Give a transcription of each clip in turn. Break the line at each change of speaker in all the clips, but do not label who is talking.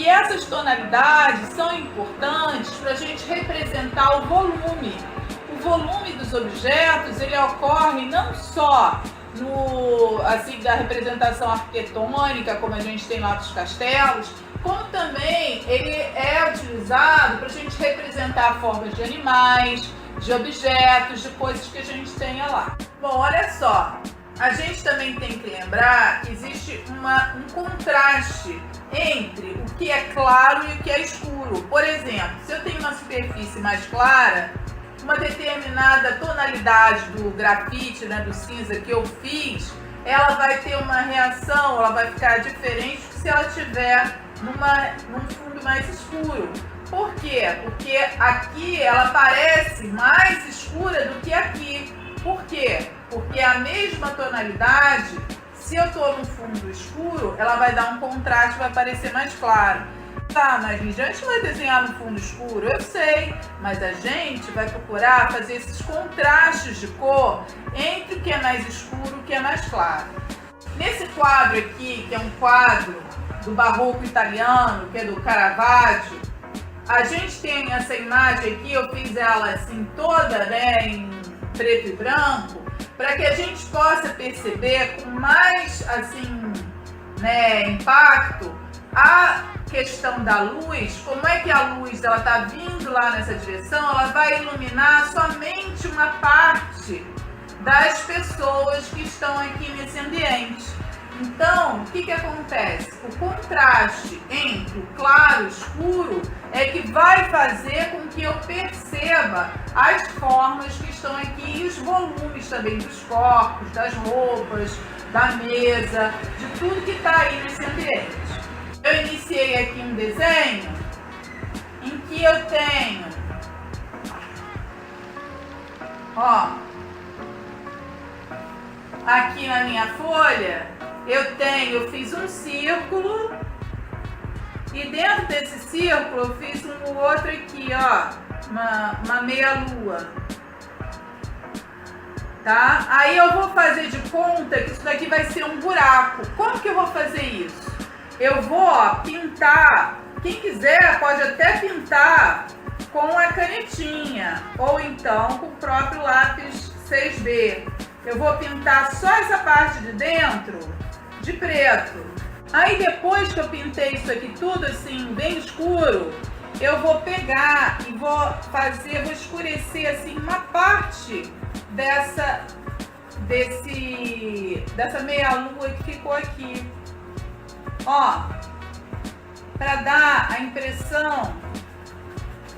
E essas tonalidades são importantes para a gente representar o volume. O volume dos objetos, ele ocorre não só no, assim, da representação arquitetônica, como a gente tem lá dos castelos, como também ele é utilizado para a gente representar formas de animais, de objetos, de coisas que a gente tenha lá. Bom, olha só, a gente também tem que lembrar que existe um contraste entre o que é claro e o que é escuro. Por exemplo, se eu tenho uma superfície mais clara, uma determinada tonalidade do grafite, né, do cinza que eu fiz, ela vai ter uma reação, ela vai ficar diferente do que se ela tiver num fundo mais escuro. Por quê? Porque aqui ela parece mais escura do que aqui. Por quê? Porque a mesma tonalidade, se eu estou num fundo escuro, ela vai dar um contraste, vai parecer mais claro. Tá, mas a gente vai desenhar no fundo escuro, eu sei, mas a gente vai procurar fazer esses contrastes de cor entre o que é mais escuro e o que é mais claro. Nesse quadro aqui, que é um quadro do barroco italiano, que é do Caravaggio, a gente tem essa imagem aqui, eu fiz ela assim toda, né, em preto e branco, para que a gente possa perceber com mais assim, né, impacto a questão da luz. Como é que a luz ela está vindo lá nessa direção, ela vai iluminar somente uma parte das pessoas que estão aqui nesse ambiente. Então, o que acontece? O contraste entre o claro e o escuro é que vai fazer com que eu perceba as formas que estão aqui e os volumes também dos corpos, das roupas, da mesa, de tudo que está aí nesse ambiente. Eu iniciei aqui um desenho em que eu tenho, ó, aqui na minha folha, eu fiz um círculo e dentro desse círculo eu fiz um outro aqui, ó, uma meia lua, tá? Aí eu vou fazer de conta que isso daqui vai ser um buraco. Como que eu vou fazer isso? Eu vou, ó, pintar, quem quiser pode até pintar com a canetinha ou então com o próprio lápis 6B. Eu vou pintar só essa parte de dentro de preto. Aí depois que eu pintei isso aqui tudo assim, bem escuro, eu vou pegar e vou escurecer assim uma parte dessa meia lua que ficou aqui. Ó, para dar a impressão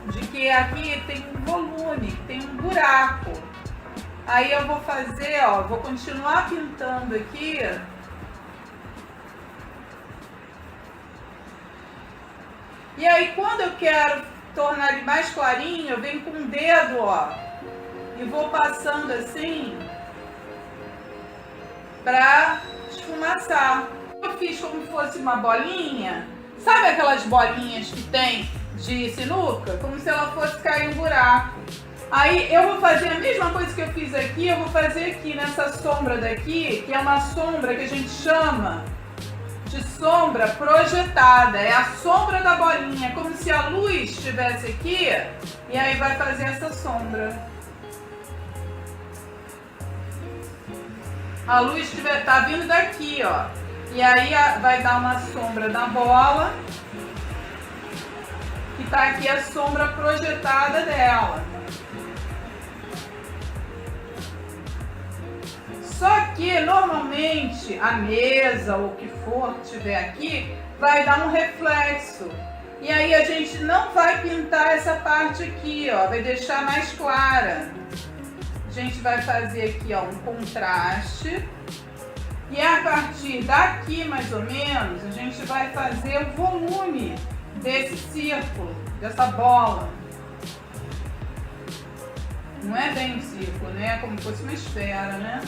de que aqui tem um volume, tem um buraco. Aí eu vou fazer, ó, vou continuar pintando aqui. E aí quando eu quero tornar ele mais clarinho, eu venho com o dedo, ó, e vou passando assim para esfumaçar. Eu fiz como se fosse uma bolinha, sabe aquelas bolinhas que tem de sinuca? Como se ela fosse cair um buraco. Aí eu vou fazer a mesma coisa que eu fiz aqui, eu vou fazer aqui nessa sombra daqui, que é uma sombra que a gente chama de sombra projetada. É a sombra da bolinha, como se a luz estivesse aqui, e aí vai fazer essa sombra. A luz tá vindo daqui, ó. E aí vai dar uma sombra na bola, que tá aqui a sombra projetada dela. Só que normalmente a mesa ou o que for que tiver aqui vai dar um reflexo. E aí a gente não vai pintar essa parte aqui, ó, vai deixar mais clara. A gente vai fazer aqui, ó, um contraste. E a partir daqui, mais ou menos, a gente vai fazer o volume desse círculo, dessa bola. Não é bem um círculo, né? É como se fosse uma esfera, né?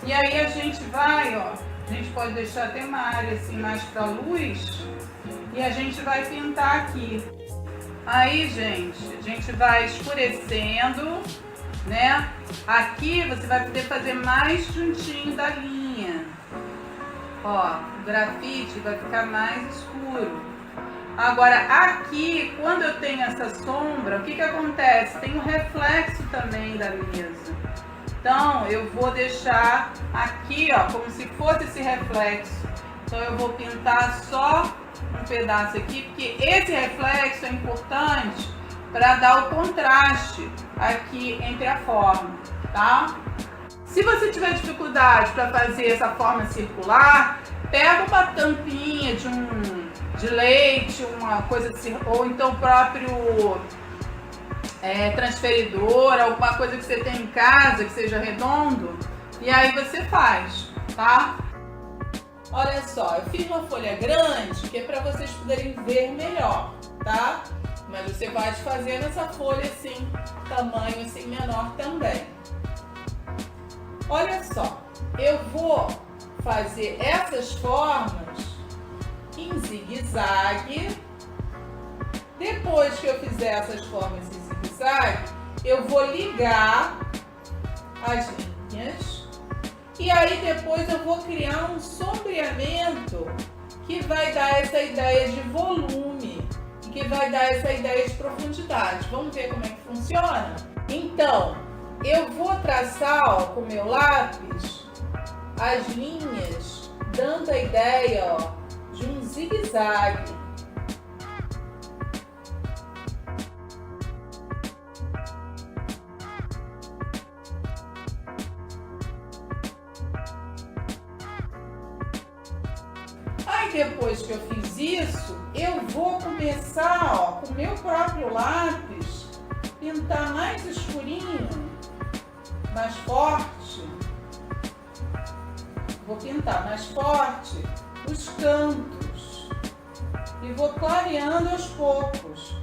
E aí a gente vai, ó, a gente pode deixar até uma área assim mais para luz e a gente vai pintar aqui. Aí, gente, a gente vai escurecendo, né? Aqui você vai poder fazer mais juntinho da linha. Ó, o grafite vai ficar mais escuro. Agora aqui, quando eu tenho essa sombra, o que que acontece? Tem um reflexo também da mesa. Então eu vou deixar aqui, ó, como se fosse esse reflexo. Então eu vou pintar só um pedaço aqui, porque esse reflexo é importante para dar o contraste aqui entre a forma, tá? Se você tiver dificuldade para fazer essa forma circular, pega uma tampinha de leite, uma coisa assim, ou então o próprio transferidor, alguma coisa que você tem em casa que seja redondo, e aí você faz, tá? Olha só, eu fiz uma folha grande que é para vocês poderem ver melhor, tá? Mas você pode fazer nessa folha assim, tamanho assim menor também. Olha só, eu vou fazer essas formas em zigue-zague. Depois que eu fizer essas formas em zigue-zague, eu vou ligar as linhas. E aí depois eu vou criar um sombreamento que vai dar essa ideia de volume e que vai dar essa ideia de profundidade. Vamos ver como é que funciona? Então, eu vou traçar, ó, com o meu lápis as linhas, dando a ideia, ó, de um zigue-zague. Aí depois que eu fiz isso, eu vou começar, ó, com o meu próprio lápis, pintar mais escurinho, mais forte. Vou pintar mais forte os cantos e vou clareando aos poucos.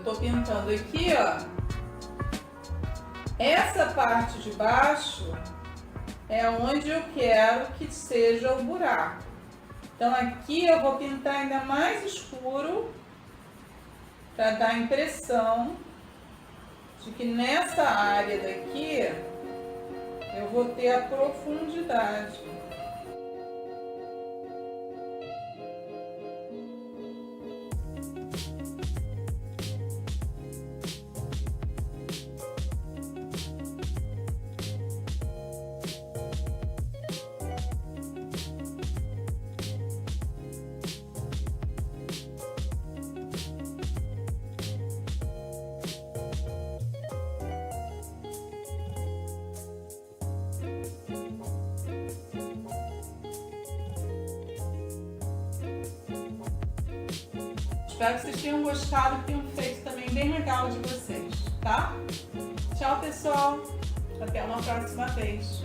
Tô pintando aqui, ó. Essa parte de baixo é onde eu quero que seja o buraco. Então aqui eu vou pintar ainda mais escuro para dar a impressão de que nessa área daqui eu vou ter a profundidade. Espero que vocês tenham gostado e tenham feito também bem legal de vocês, tá? Tchau, pessoal! Até uma próxima vez!